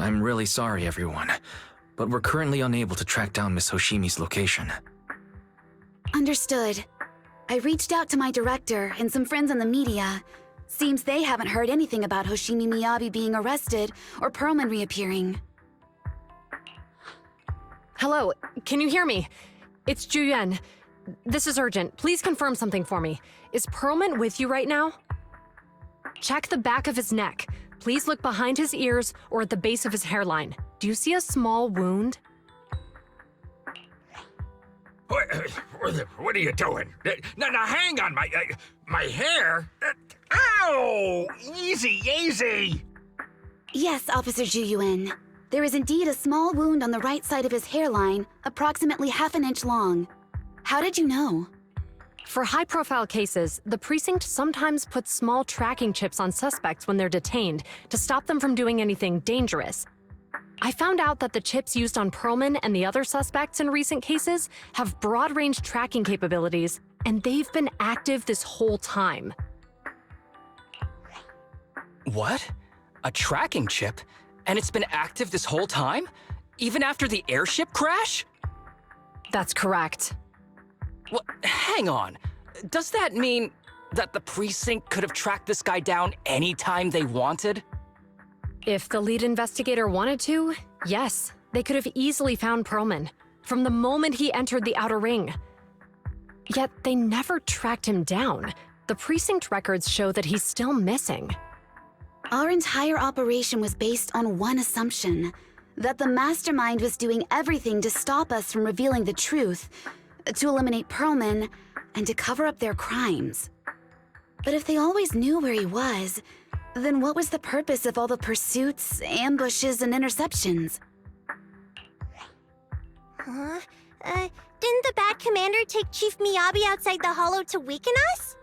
I'm really sorry, everyone, but we're currently unable to track down Miss Hoshimi's location. Understood. I reached out to my director and some friends in the media. Seems they haven't heard anything about Hoshimi Miyabi being arrested or Perlman reappearing. Hello, can you hear me? It's Juyuan. This is urgent. Please confirm something for me. Is Perlman with you right now? Check the back of his neck. Please look behind his ears or at the base of his hairline. Do you see a small wound? What are you doing? Now hang on, my hair? Ow! Easy, easy! Yes, Officer Juyuan. There is indeed a small wound on the right side of his hairline, approximately half an inch long. How did you know? For high-profile cases, the precinct sometimes puts small tracking chips on suspects when they're detained to stop them from doing anything dangerous. I found out that the chips used on Perlman and the other suspects in recent cases have broad-range tracking capabilities, and they've been active this whole time. What? A tracking chip? And it's been active this whole time? Even after the airship crash? That's correct. Well, hang on. Does that mean that the precinct could have tracked this guy down anytime they wanted? If the lead investigator wanted to, yes, they could have easily found Perlman from the moment he entered the outer ring. Yet they never tracked him down. The precinct records show that he's still missing. Our entire operation was based on one assumption, that the mastermind was doing everything to stop us from revealing the truth, to eliminate Perlman, and to cover up their crimes. But if they always knew where he was, then what was the purpose of all the pursuits, ambushes, and interceptions? Didn't the bad commander take Chief Miyabi outside the hollow to weaken us?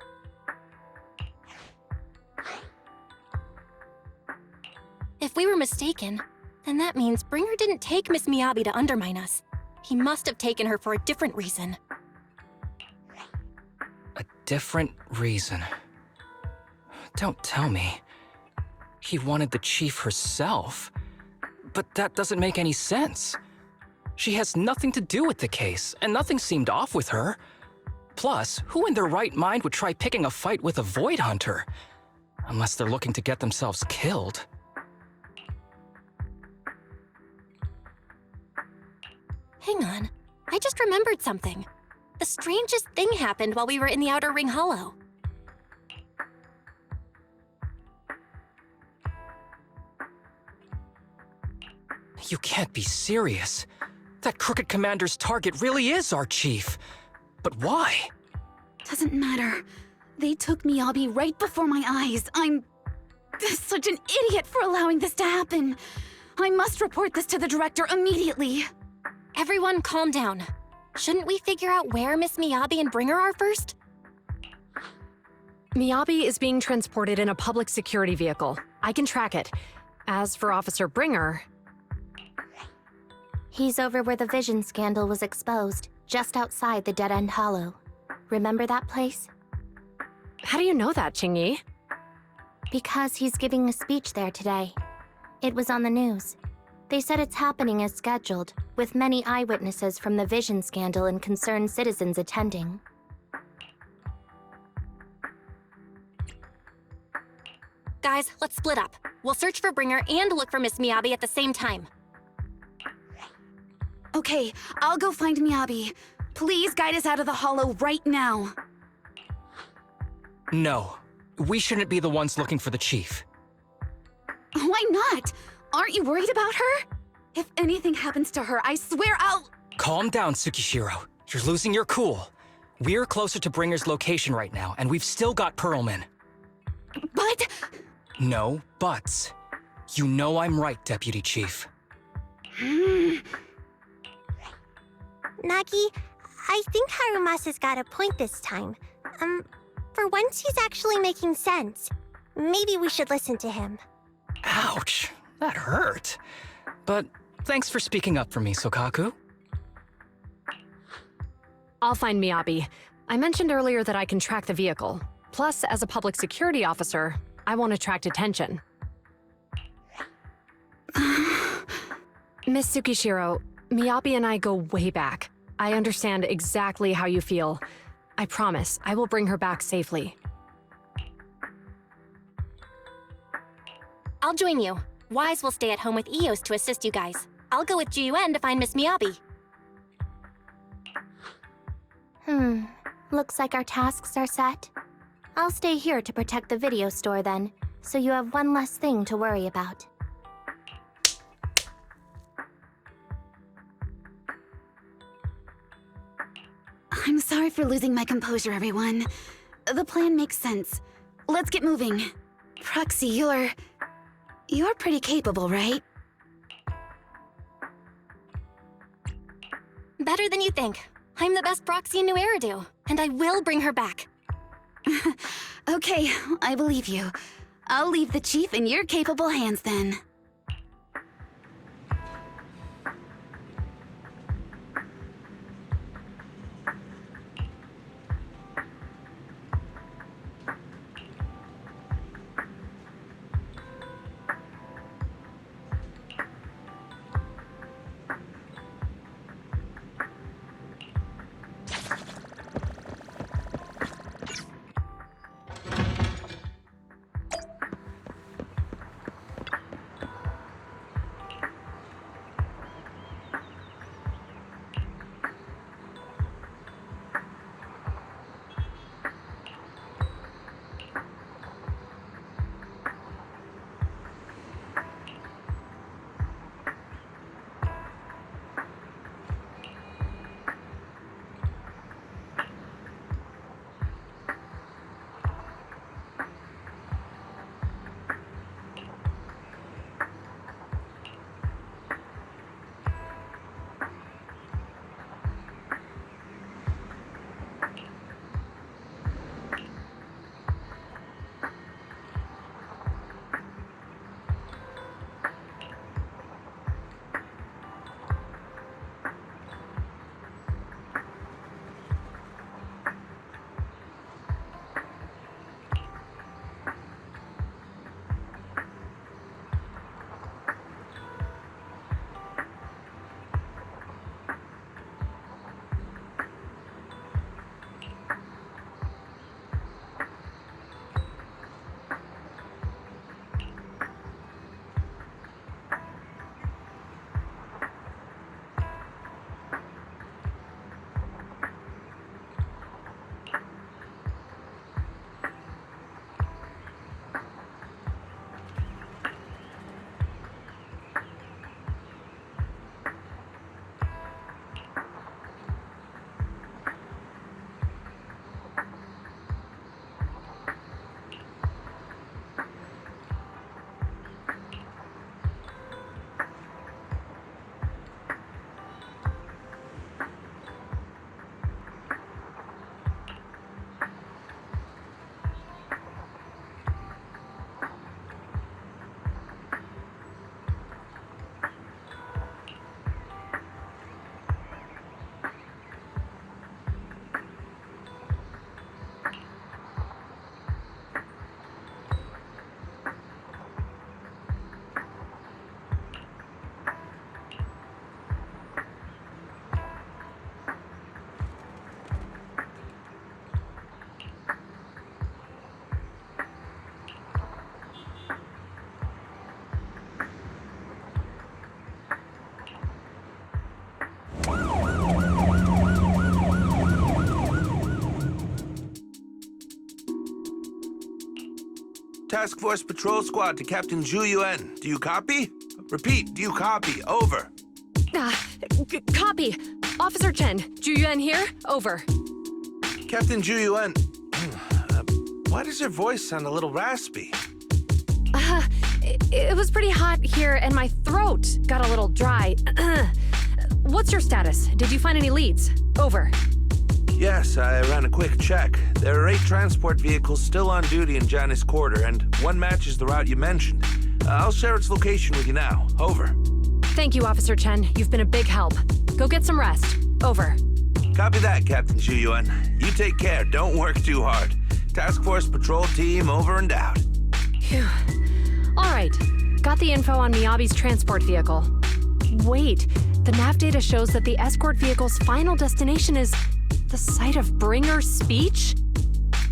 If we were mistaken, then that means Bringer didn't take Miss Miyabi to undermine us. He must have taken her for a different reason. A different reason? Don't tell me. He wanted the chief herself. But that doesn't make any sense. She has nothing to do with the case, and nothing seemed off with her. Plus, who in their right mind would try picking a fight with a Void Hunter? Unless they're looking to get themselves killed. Hang on, I just remembered something. The strangest thing happened while we were in the Outer Ring Hollow. You can't be serious. That crooked commander's target really is our chief. But why? Doesn't matter. They took Miyabi right before my eyes. I'm such an idiot for allowing this to happen. I must report this to the director immediately. Everyone calm down. Shouldn't we figure out where Miss Miyabi and Bringer are first? Miyabi is being transported in a public security vehicle. I can track it. As for Officer Bringer... He's over where the Vision scandal was exposed, just outside the Dead End Hollow. Remember that place? How do you know that, Qingyi? Because he's giving a speech there today. It was on the news. They said it's happening as scheduled, with many eyewitnesses from the Vision scandal and concerned citizens attending. Guys, let's split up. We'll search for Bringer and look for Miss Miyabi at the same time. Okay, I'll go find Miyabi. Please guide us out of the hollow right now. No, we shouldn't be the ones looking for the chief. Why not? Aren't you worried about her? If anything happens to her, I swear I'll... Calm down, Tsukishiro. You're losing your cool. We're closer to Bringer's location right now, and we've still got Perlman. But... No buts. You know I'm right, Deputy Chief. Nagi, I think Harumasa's got a point this time. For once he's actually making sense. Maybe we should listen to him. Ouch, that hurt. But thanks for speaking up for me, Sokaku. I'll find Miyabi. I mentioned earlier that I can track the vehicle. Plus, as a public security officer, I won't attract attention. Miss Tsukishiro, Miyabi and I go way back. I understand exactly how you feel. I promise, I will bring her back safely. I'll join you. Wise will stay at home with Eos to assist you guys. I'll go with Juyuan to find Miss Miyabi. Looks like our tasks are set. I'll stay here to protect the video store then, so you have one less thing to worry about. I'm sorry for losing my composure, everyone. The plan makes sense. Let's get moving. Proxy, you're pretty capable, right? Better than you think. I'm the best proxy in New Eridu, and I will bring her back. Okay, I believe you. I'll leave the chief in your capable hands then. Task Force Patrol Squad to Captain Zhu Yuan. Do you copy? Repeat, do you copy? Over. Copy. Officer Chen, Juyuan here. Over. Captain Zhu Yuan, why does your voice sound a little raspy? It was pretty hot here and my throat got a little dry. What's your status? Did you find any leads? Over. Yes, I ran a quick check. There are 8 transport vehicles still on duty in Janus Quarter, and one matches the route you mentioned. I'll share its location with you now. Over. Thank you, Officer Chen. You've been a big help. Go get some rest. Over. Copy that, Captain Zhu Yuan. You take care. Don't work too hard. Task Force Patrol Team over and out. Phew. All right. Got the info on Miyabi's transport vehicle. Wait, the nav data shows that the escort vehicle's final destination is the site of Bringer's speech?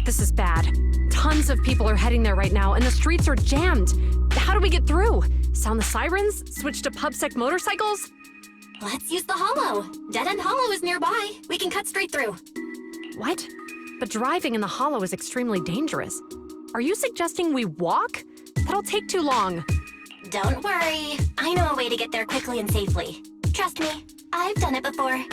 This is bad. Tons of people are heading there right now, and the streets are jammed. How do we get through? Sound the sirens? Switch to PubSec motorcycles? Let's use the hollow. Dead End Hollow is nearby. We can cut straight through. What? But driving in the hollow is extremely dangerous. Are you suggesting we walk? That'll take too long. Don't worry. I know a way to get there quickly and safely. Trust me, I've done it before.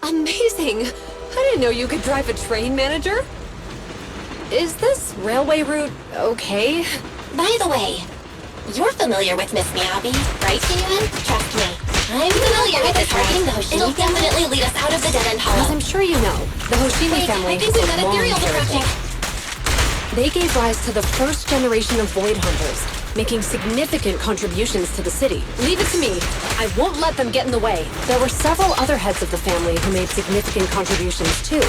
Amazing! I didn't know you could drive a train, manager. Is this railway route okay? By the way, you're familiar with Miss Miyabi, right, Steven? Trust me, I'm familiar with this targeting the Hoshimi. It'll definitely lead us out of the Dead End Hollow. As I'm sure you know, the Hoshimi family I think we've has got a long ethereals approaching. heritage. They gave rise to the first generation of Void Hunters, making significant contributions to the city. Leave it to me. I won't let them get in the way. There were several other heads of the family who made significant contributions too.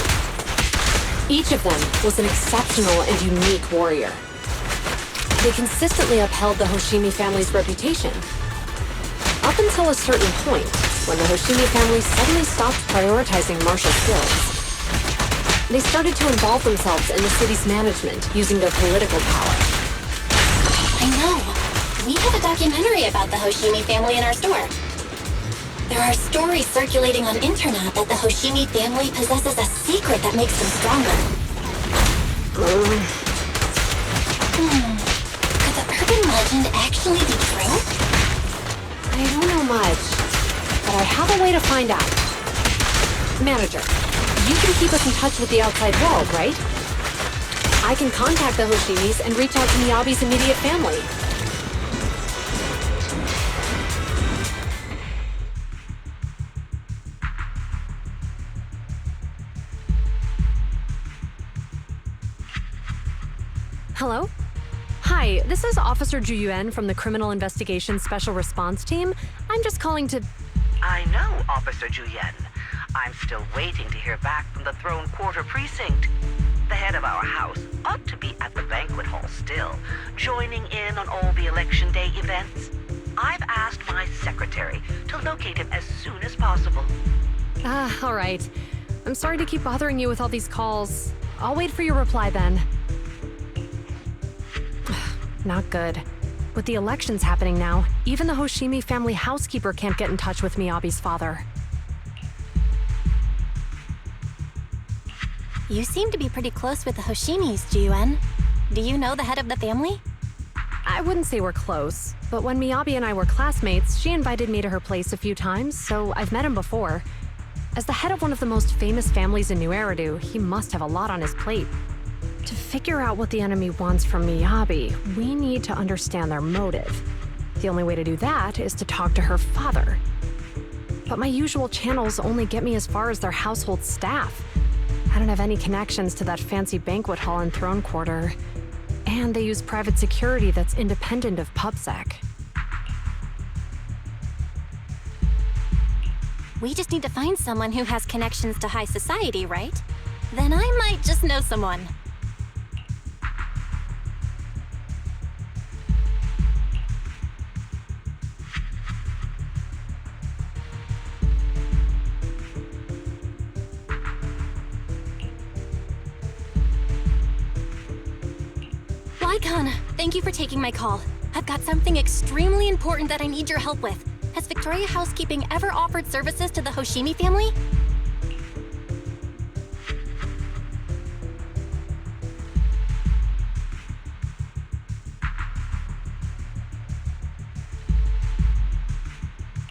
Each of them was an exceptional and unique warrior. They consistently upheld the Hoshimi family's reputation. Up until a certain point, when the Hoshimi family suddenly stopped prioritizing martial skills. They started to involve themselves in the city's management using their political power. I know. We have a documentary about the Hoshimi family in our store. There are stories circulating on internet that the Hoshimi family possesses a secret that makes them stronger. Could the urban legend actually be true? I don't know much, but I have a way to find out. Manager, you can keep us in touch with the outside world, right? I can contact the Hoshimis and reach out to Miyabi's immediate family. Hello? Hi, this is Officer Ju Yuan from the Criminal Investigation Special Response Team. I'm just calling to... I know, Officer Ju Yuan. I'm still waiting to hear back from the Throne Quarter Precinct. The head of our house ought to be at the banquet hall still, joining in on all the Election Day events. I've asked my secretary to locate him as soon as possible. all right. I'm sorry to keep bothering you with all these calls. I'll wait for your reply then. Not good. With the elections happening now, even the Hoshimi family housekeeper can't get in touch with Miyabi's father. You seem to be pretty close with the Hoshimis, Ji-Yuan. Do you know the head of the family? I wouldn't say we're close, but when Miyabi and I were classmates, she invited me to her place a few times, so I've met him before. As the head of one of the most famous families in New Eridu, he must have a lot on his plate. To figure out what the enemy wants from Miyabi, we need to understand their motive. The only way to do that is to talk to her father. But my usual channels only get me as far as their household staff. I don't have any connections to that fancy banquet hall in Throne Quarter. And they use private security that's independent of PubSec. We just need to find someone who has connections to high society, right? Then I might just know someone. Lycon, thank you for taking my call. I've got something extremely important that I need your help with. Has Victoria Housekeeping ever offered services to the Hoshimi family?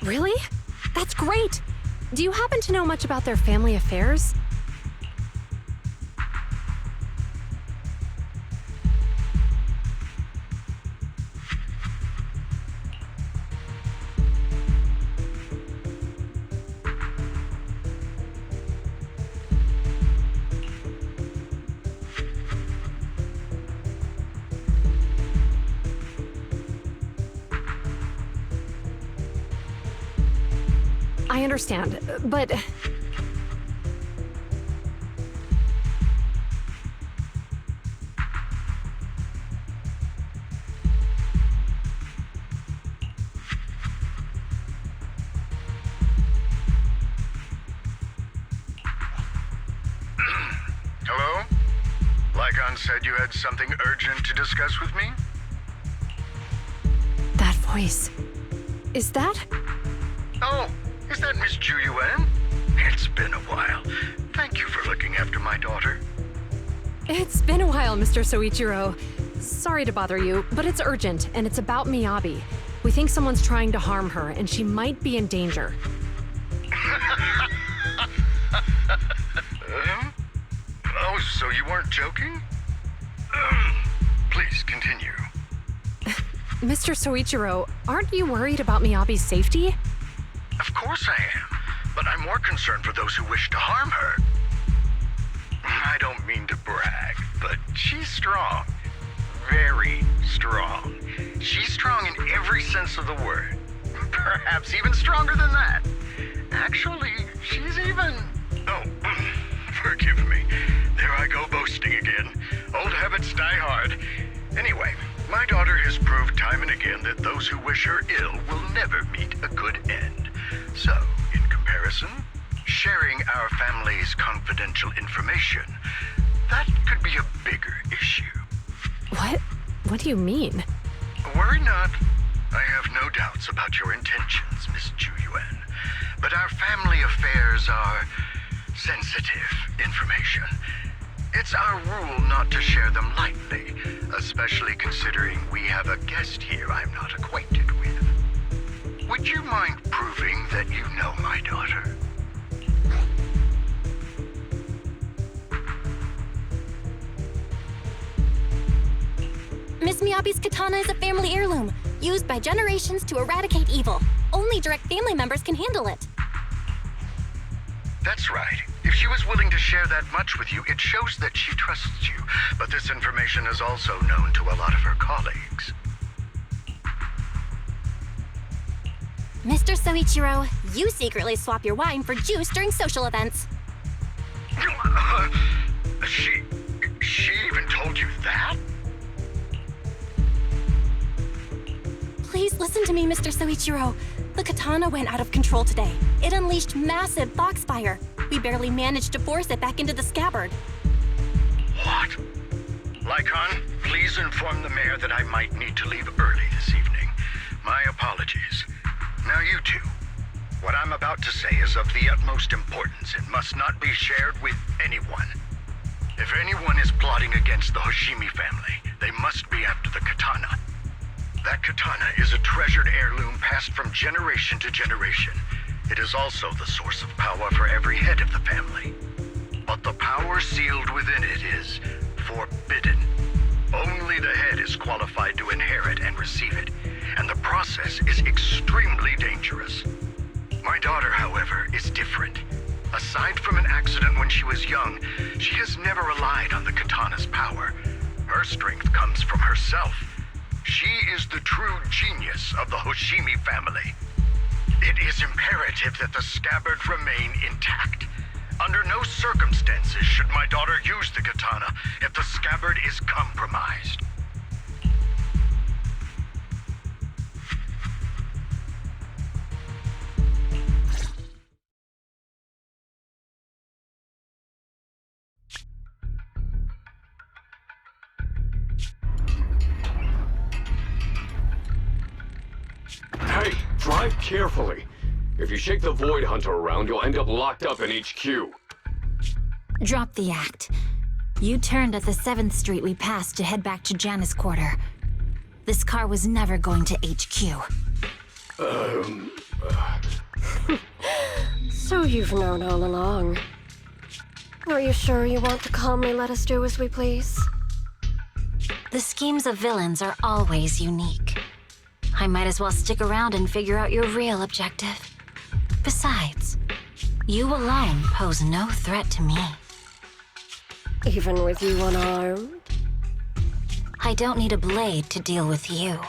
Really? That's great! Do you happen to know much about their family affairs? I understand, but... Hello? Lycon said you had something urgent to discuss with me? That voice. Is that? Oh, is that Miss Ju Yuan? It's been a while. Thank you for looking after my daughter. It's been a while, Mr. Soichiro. Sorry to bother you, but it's urgent, and it's about Miyabi. We think someone's trying to harm her, and she might be in danger. Oh, so you weren't joking? Please continue. Mr. Soichiro, aren't you worried about Miyabi's safety? Of course I am, but I'm more concerned for those who wish to harm her. I don't mean to brag, but she's strong. Very strong. She's strong in every sense of the word. Perhaps even stronger than that. Actually, she's even... Oh, forgive me. There I go boasting again. Old habits die hard. Anyway, my daughter has proved time and again that those who wish her ill will never meet a good end. So, in comparison, sharing our family's confidential information, that could be a bigger issue. What? What do you mean? Worry not. I have no doubts about your intentions, Miss Ju Yuan. But our family affairs are sensitive information. It's our rule not to share them lightly, especially considering we have a guest here I'm not acquainted with. Would you mind proving that you know my daughter? Miss Miyabi's katana is a family heirloom, used by generations to eradicate evil. Only direct family members can handle it. That's right. If she was willing to share that much with you, it shows that she trusts you. But this information is also known to a lot of her colleagues. Mr. Soichiro, you secretly swap your wine for juice during social events. She even told you that? Please listen to me, Mr. Soichiro. The katana went out of control today. It unleashed massive foxfire. We barely managed to force it back into the scabbard. What? Lycon, please inform the mayor that I might need to leave early this evening. My apologies. Now you two. What I'm about to say is of the utmost importance and must not be shared with anyone. If anyone is plotting against the Hoshimi family, they must be after the katana. That katana is a treasured heirloom passed from generation to generation. It is also the source of power for every head of the family. But the power sealed within it is forbidden. Only the head is qualified to inherit and receive it, and the process is extremely dangerous. My daughter, however, is different. Aside from an accident when she was young, she has never relied on the katana's power. Her strength comes from herself. She is the true genius of the Hoshimi family. It is imperative that the scabbard remain intact. Under no circumstances should my daughter use the katana if the scabbard is compromised. Hey, drive carefully. If you shake the Void Hunter around, you'll end up locked up in HQ. Drop the act. You turned at the 7th Street we passed to head back to Janice Quarter. This car was never going to HQ. So you've known all along. Are you sure you want to calmly let us do as we please? The schemes of villains are always unique. I might as well stick around and figure out your real objective. Besides, you alone pose no threat to me. Even with you unarmed? I don't need a blade to deal with you.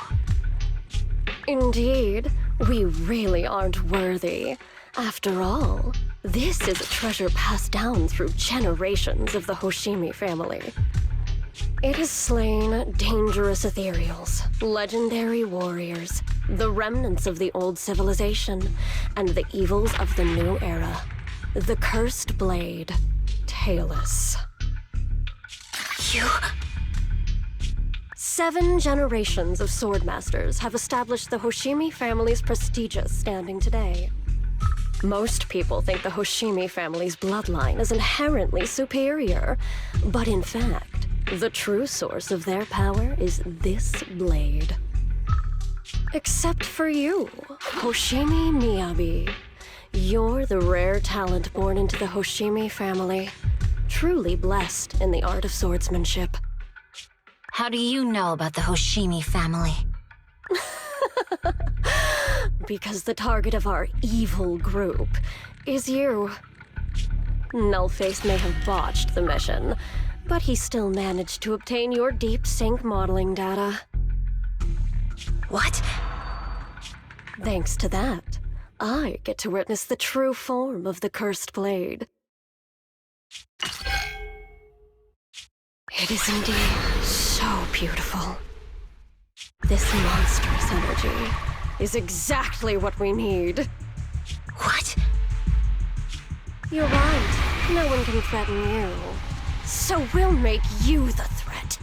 Indeed, we really aren't worthy. After all, this is a treasure passed down through generations of the Hoshimi family. It has slain dangerous ethereals, legendary warriors, the remnants of the old civilization, and the evils of the new era. The cursed blade, Tailless. You... 7 generations of swordmasters have established the Hoshimi family's prestigious standing today. Most people think the Hoshimi family's bloodline is inherently superior, but in fact, the true source of their power is this blade. Except for you, Hoshimi Miyabi. You're the rare talent born into the Hoshimi family, truly blessed in the art of swordsmanship. How do you know about the Hoshimi family? Because the target of our evil group is you. Nullface may have botched the mission, but he still managed to obtain your deep sync modeling data. What? Thanks to that, I get to witness the true form of the cursed blade. It is indeed so beautiful. This monstrous energy is exactly what we need. What? You're right. No one can threaten you. So we'll make you the threat.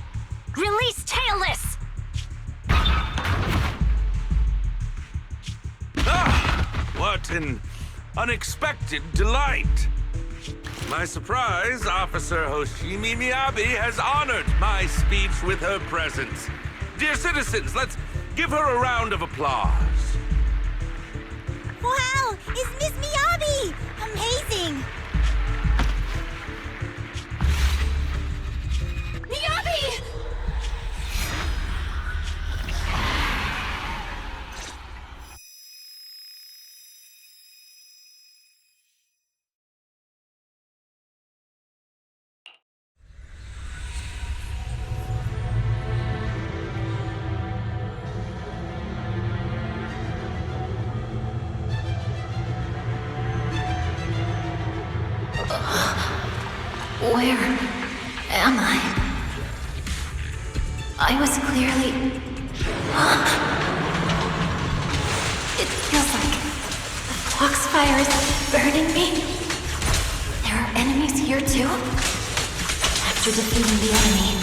Release Tailless! Ah! What an unexpected delight! My surprise, Officer Hoshimi Miyabi has honored my speech with her presence. Dear citizens, let's give her a round of applause. Wow! It's Miss Miyabi! Amazing! Miyabi! Where am I? I was clearly... It feels like the foxfire is burning me. There are enemies here too? After defeating the enemy,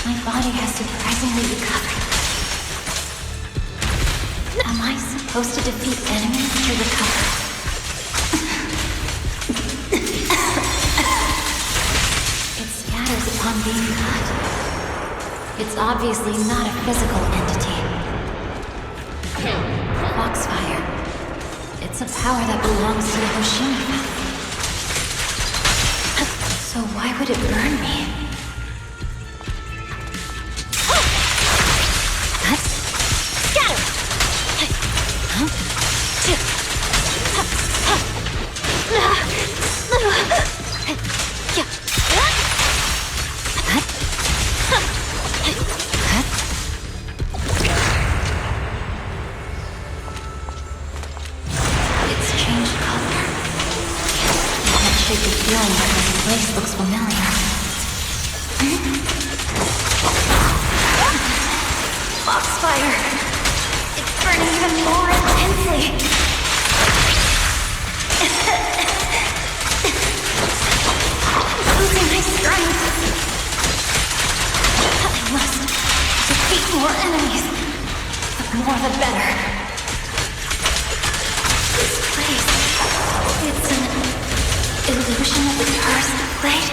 my body has surprisingly recovered. Am I supposed to defeat enemies to recover? Upon being cut. It's obviously not a physical entity. Foxfire. It's a power that belongs to the Hoshimi family. So why would it burn me? Looks familiar. Foxfire! It's burning even more intensely! I'm losing my strength! I must defeat more enemies. The more the better. This place... it's an illusion of the cursed blade?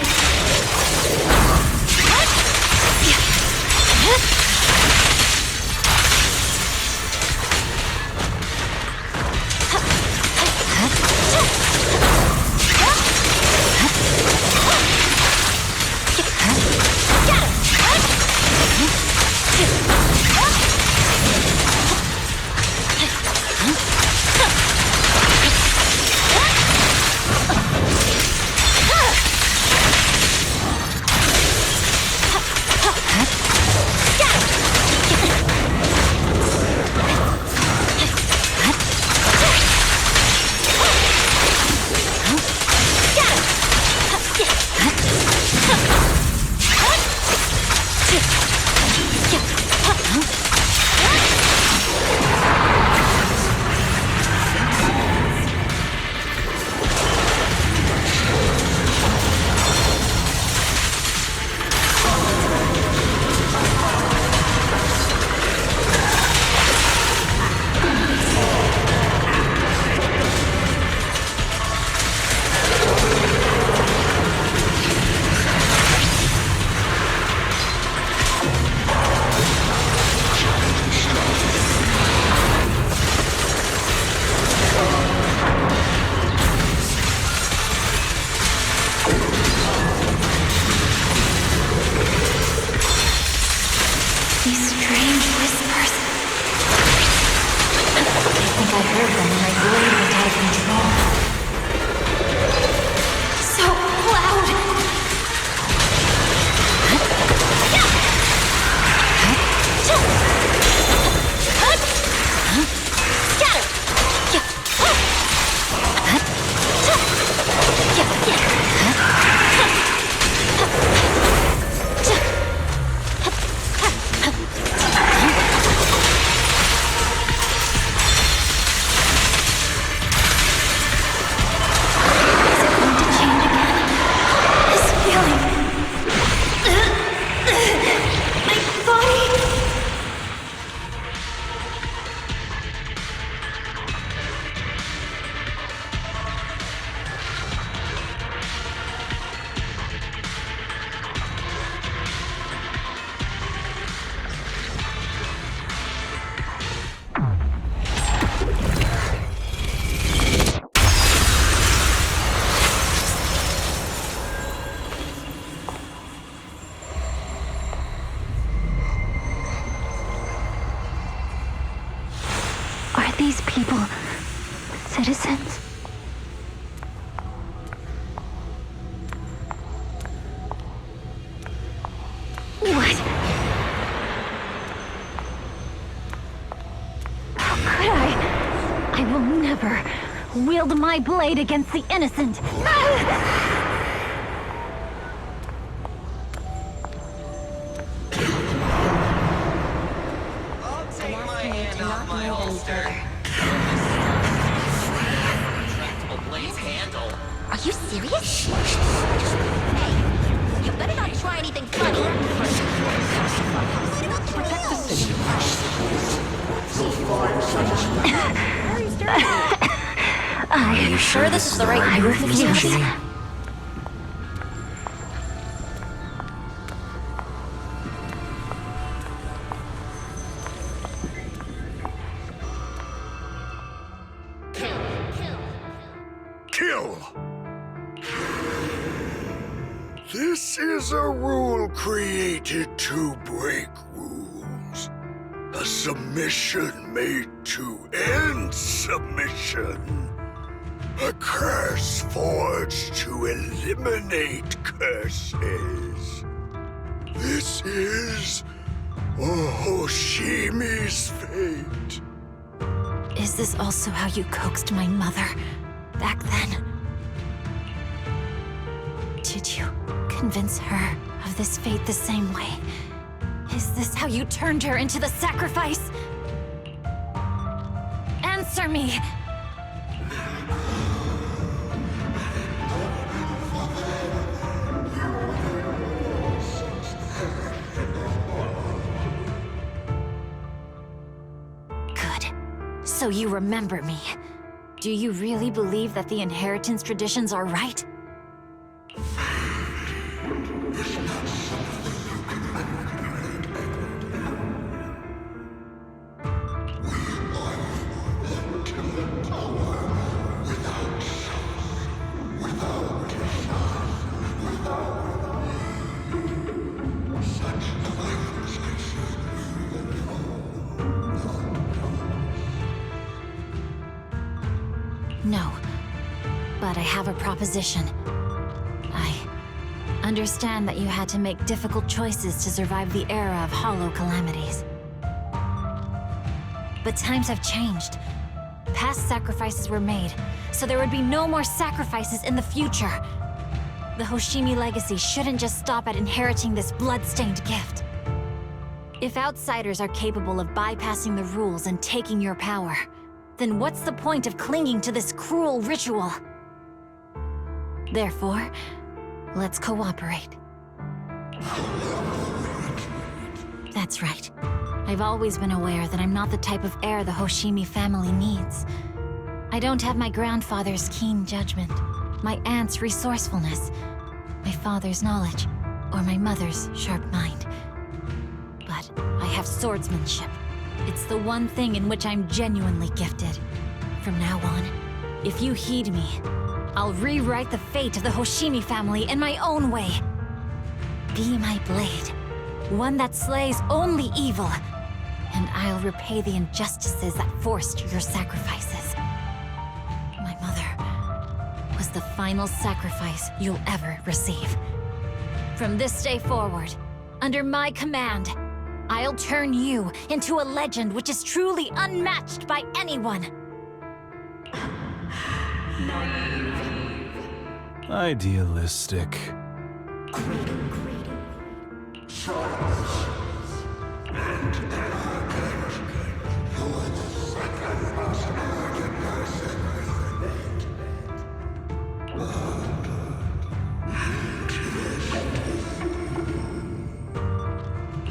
citizens. What? How could I? I will never wield my blade against the innocent. Are you serious? Hey, you better not try anything funny. Protect the city. Are you sure this is the right move, Miyabi? Kill! This is a rule created to break rules. A submission made to end submission. A curse forged to eliminate curses. This is Hoshimi's fate. Is this also how you coaxed my mother back then? Did you convince her of this fate the same way? Is this how you turned her into the sacrifice? Answer me! Good. So you remember me. Do you really believe that the inheritance traditions are right? No, but I have a proposition. I understand that you had to make difficult choices to survive the era of hollow calamities. But times have changed. Past sacrifices were made, so there would be no more sacrifices in the future. The Hoshimi legacy shouldn't just stop at inheriting this blood-stained gift. If outsiders are capable of bypassing the rules and taking your power, then what's the point of clinging to this cruel ritual? Therefore, let's cooperate. That's right. I've always been aware that I'm not the type of heir the Hoshimi family needs. I don't have my grandfather's keen judgment, my aunt's resourcefulness, my father's knowledge, or my mother's sharp mind. But I have swordsmanship. It's the one thing in which I'm genuinely gifted. From now on, if you heed me, I'll rewrite the fate of the Hoshimi family in my own way. Be my blade, one that slays only evil, and I'll repay the injustices that forced your sacrifices. My mother was the final sacrifice you'll ever receive. From this day forward, under my command, I'll turn you into a legend which is truly unmatched by anyone. Idealistic.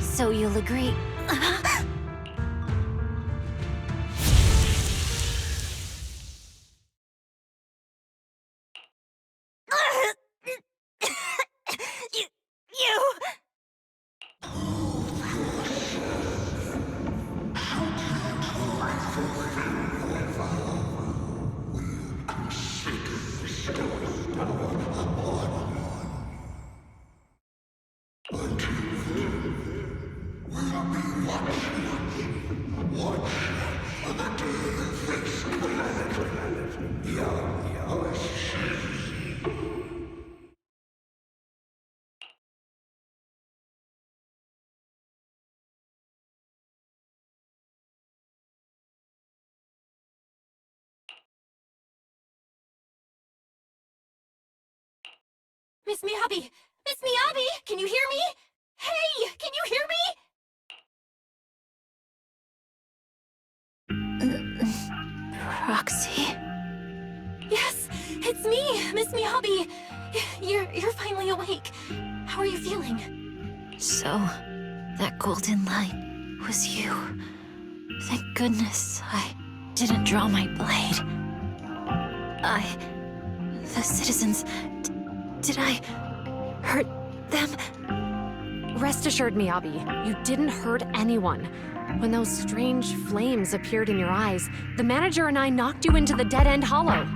So you'll agree? Until then, we'll be watching. Miss Miyabi! Miss Miyabi! Can you hear me? Hey! Can you hear me? Roxy? Yes, it's me, Miss Miyabi. You're finally awake. How are you feeling? So, that golden light was you. Thank goodness I didn't draw my blade. The citizens... did I hurt them? Rest assured, Miyabi, you didn't hurt anyone. When those strange flames appeared in your eyes, the manager and I knocked you into the dead-end hollow.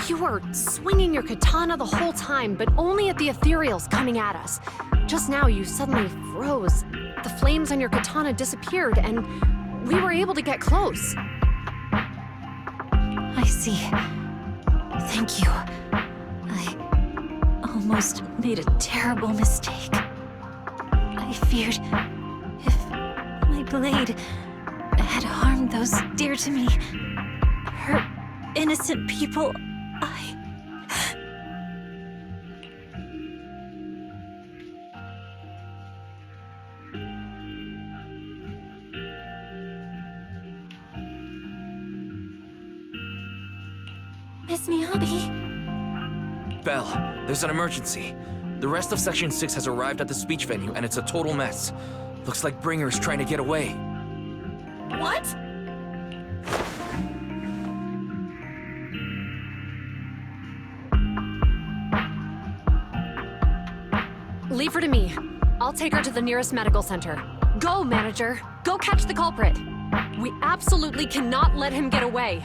You were swinging your katana the whole time, but only at the ethereals coming at us. Just now, you suddenly froze. The flames on your katana disappeared, and we were able to get close. I see. Thank you. I almost made a terrible mistake. I feared if my blade had harmed those dear to me, hurt innocent people, Miss Miyabi? Belle, there's an emergency. The rest of Section 6 has arrived at the speech venue, and it's a total mess. Looks like Bringer's trying to get away. What? Leave her to me. I'll take her to the nearest medical center. Go, manager. Go catch the culprit. We absolutely cannot let him get away.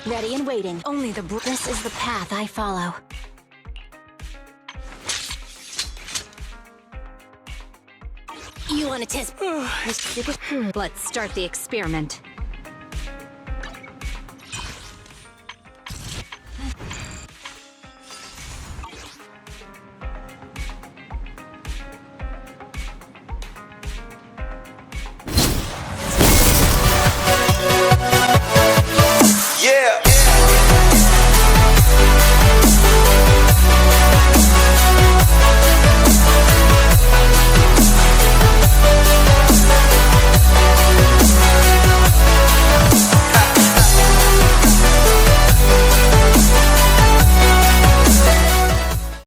Ready and waiting. Only the This is the path I follow. You want to test? Let's start the experiment.